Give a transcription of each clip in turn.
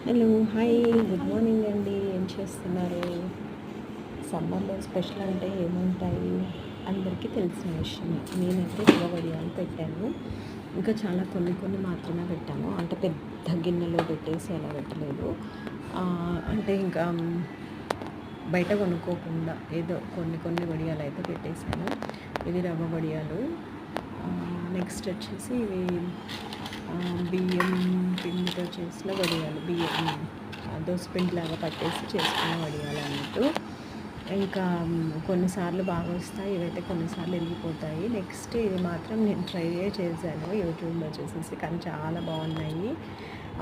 Hello hi good morning అండి. ఏం చేస్తున్నారు? సమ్మర్లో స్పెషల్ అంటే ఏముంటాయి? అందరికీ తెలిసిన విషయమే. నేనైతే రవ్వ వడియాలు పెట్టాను. ఇంకా చాలా కొన్ని కొన్ని మాత్రమే పెట్టాను. అంటే పెద్ద గిన్నెలో పెట్టేసి అలా పెట్టలేదు. అంటే ఇంకా బయట కొనుక్కోకుండా ఏదో కొన్ని కొన్ని వడియాలు అయితే పెట్టేశాను. ఇది రవ్వ వడియాలు. నెక్స్ట్ వచ్చేసి ఇవి బియ్యం పిండితో చేసిన వడియాలు. బియ్యం దోసపిండిలాగా పట్టేసి చేసుకున్న వడియాలు అన్నట్టు. ఇంకా కొన్నిసార్లు బాగా వస్తాయి, ఇవైతే కొన్నిసార్లు ఇరిగిపోతాయి. నెక్స్ట్ ఇది మాత్రం నేను ట్రై చేశాను యూట్యూబ్లో చూసేసి, కానీ చాలా బాగున్నాయి.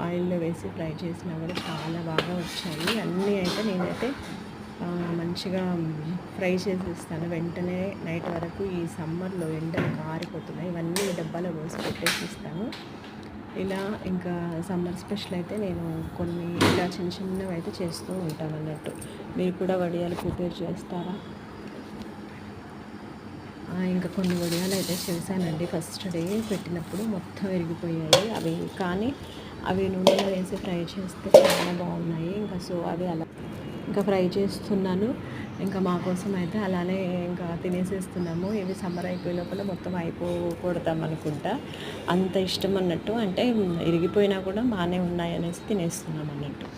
ఆయిల్లో వేసి ఫ్రై చేసినా కూడా చాలా బాగా వచ్చాయి. అన్నీ అయితే నేనైతే మంచిగా ఫ్రై చేసేస్తాను వెంటనే. నైట్ వరకు ఈ సమ్మర్లో ఎండలు కారిపోతున్నాయి. ఇవన్నీ డబ్బాలో పోసి పెట్టేసి ఇస్తాను. ఇలా ఇంకా సమ్మర్ స్పెషల్ అయితే నేను కొన్ని ఇలా చిన్న చిన్నవి అయితే చేస్తూ ఉంటాను అన్నట్టు. మీరు కూడా వడియాలు ప్రిపేర్ చేస్తారా? ఇంకా కొన్ని వడియాలు అయితే చేశానండి. ఫస్ట్ డే పెట్టినప్పుడు మొత్తం విరిగిపోయాయి అవి, కానీ అవి నూనెలో వేసి ఫ్రై చేస్తే చాలా బాగున్నాయి. ఇంకా సో అవి అలా ఇంకా ఫ్రై చేస్తున్నాను. ఇంకా మా కోసం అయితే అలానే ఇంకా తినేసేస్తున్నాము. ఇవి సమ్మర్ అయిపోయే లోపల మొత్తం అయిపోకూడదాం అనుకుంటా, అంత ఇష్టం అన్నట్టు. అంటే ఇరిగిపోయినా కూడా బాగానే ఉన్నాయి అనేసి తినేస్తున్నాం అన్నట్టు.